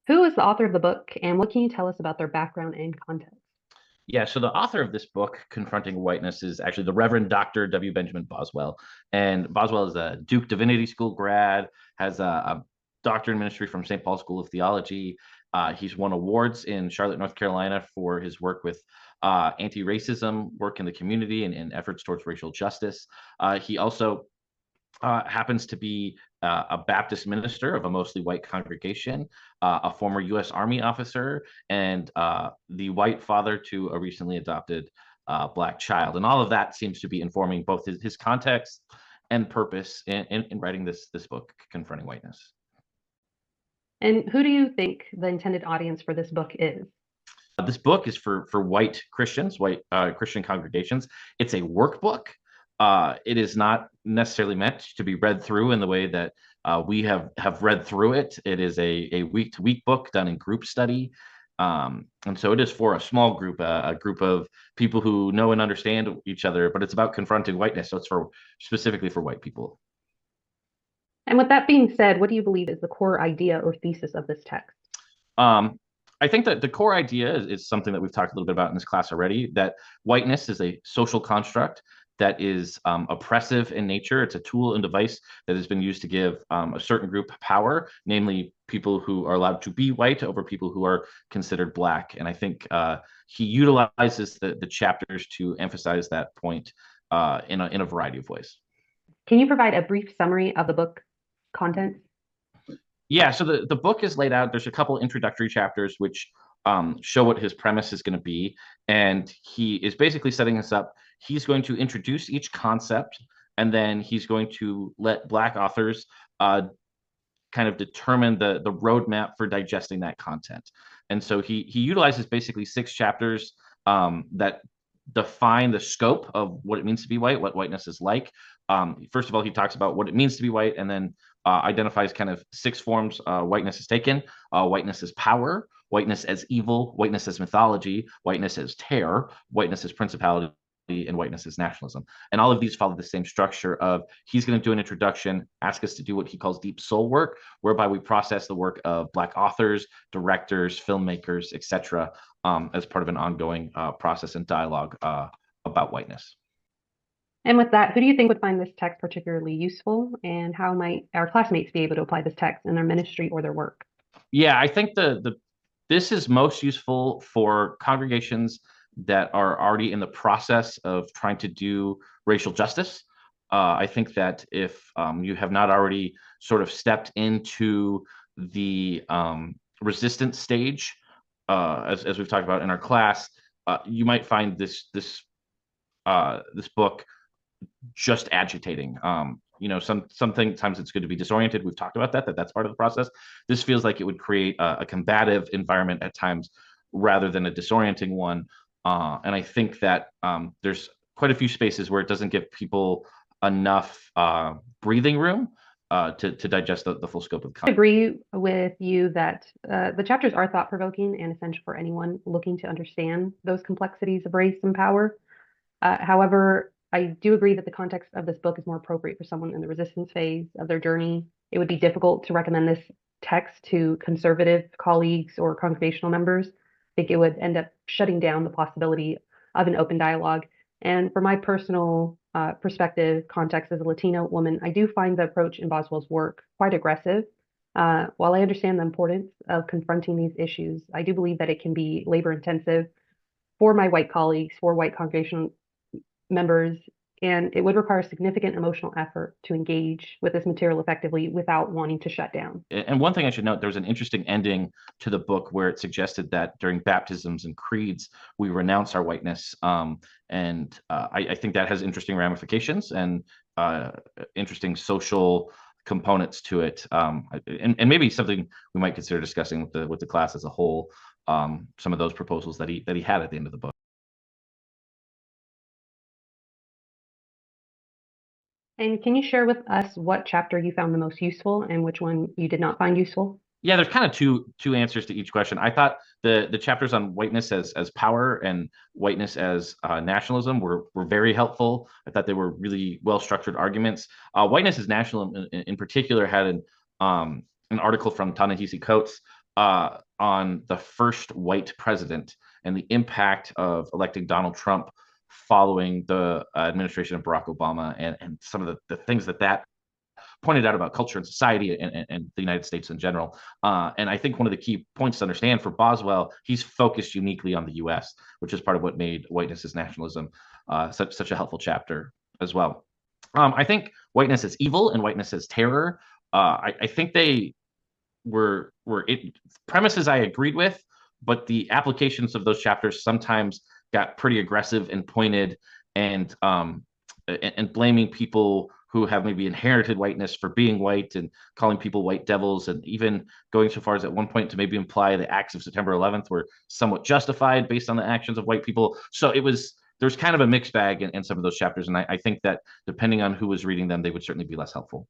Who is the author of the book, and what can you tell us about their background and context? Yeah, so the author of this book, Confronting Whiteness, is actually the Reverend Dr. W. Benjamin Boswell. And Boswell is a Duke Divinity School grad, has a doctorate in ministry from St. Paul School of Theology. He's won awards in Charlotte, North Carolina for his work with anti-racism work in the community and efforts towards racial justice. He also happens to be a Baptist minister of a mostly white congregation, a former U.S. Army officer, and the white father to a recently adopted Black child. And all of that seems to be informing both his context and purpose in writing this book, Confronting Whiteness. And who do you think the intended audience for this book is? This book is for white Christians, white Christian congregations. It's a workbook. It is not necessarily meant to be read through in the way that we have read through it. It is a week to week book done in group study. And so it is for a small group, a group of people who know and understand each other, but it's about confronting whiteness. So it's for specifically for white people. And with that being said, what do you believe is the core idea or thesis of this text? Um, I think that the core idea is something that we've talked a little bit about in this class already, that whiteness is a social construct that is oppressive in nature. It's a tool and device that has been used to give a certain group power, namely people who are allowed to be white over people who are considered Black. And I think he utilizes the chapters to emphasize that point in a variety of ways. Can you provide a brief summary of the book content? Yeah, so the book is laid out. There's a couple introductory chapters which show what his premise is going to be, and he is basically setting us up. He's going to introduce each concept, and then he's going to let Black authors kind of determine the roadmap for digesting that content. And so he utilizes basically six chapters that define the scope of what it means to be white, what whiteness is like. First of all, he talks about what it means to be white, and then identifies kind of six forms whiteness is taken. Whiteness as power, whiteness as evil, whiteness as mythology, whiteness as terror, whiteness as principality, and whiteness as nationalism. And all of these follow the same structure of he's going to do an introduction, ask us to do what he calls deep soul work, whereby we process the work of Black authors, directors, filmmakers, etc., as part of an ongoing process and dialogue about whiteness. And with that, who do you think would find this text particularly useful, and how might our classmates be able to apply this text in their ministry or their work? Yeah, I think the this is most useful for congregations that are already in the process of trying to do racial justice. I think that if you have not already sort of stepped into the resistance stage, as we've talked about in our class, you might find this book just agitating. Sometimes it's good to be disoriented. We've talked about that's part of the process. This feels like it would create a combative environment at times rather than a disorienting one. And I think that there's quite a few spaces where it doesn't give people enough breathing room to digest the full scope of the I content. agree with you that the chapters are thought-provoking and essential for anyone looking to understand those complexities of race and power. However, I do agree that the context of this book is more appropriate for someone in the resistance phase of their journey. It would be difficult to recommend this text to conservative colleagues or congregational members. I think it would end up shutting down the possibility of an open dialogue. And for my personal perspective, context as a Latina woman, I do find the approach in Boswell's work quite aggressive. While I understand the importance of confronting these issues, I do believe that it can be labor intensive for my white colleagues, for white congregational members, and it would require significant emotional effort to engage with this material effectively without wanting to shut down. And one thing I should note, there was an interesting ending to the book where it suggested that during baptisms and creeds, we renounce our whiteness. I think that has interesting ramifications and interesting social components to it. And maybe something we might consider discussing with the class as a whole, some of those proposals that he had at the end of the book. And can you share with us what chapter you found the most useful and which one you did not find useful? Yeah, there's kind of two answers to each question. I thought the chapters on whiteness as power and whiteness as nationalism were very helpful. I thought they were really well structured arguments. Whiteness as nationalism in particular had an article from Ta-Nehisi Coates on the first white president and the impact of electing Donald Trump following the administration of Barack Obama, and some of the things that pointed out about culture and society and the United States in general. And I think one of the key points to understand for Boswell, he's focused uniquely on the U.S., which is part of what made Whiteness is Nationalism such a helpful chapter as well. I think Whiteness is evil and Whiteness is terror. I think they were premises I agreed with, but the applications of those chapters sometimes got pretty aggressive and pointed, and blaming people who have maybe inherited whiteness for being white, and calling people white devils, and even going so far as at one point to maybe imply the acts of September 11th were somewhat justified based on the actions of white people. So there's kind of a mixed bag in some of those chapters, and I think that depending on who was reading them, they would certainly be less helpful.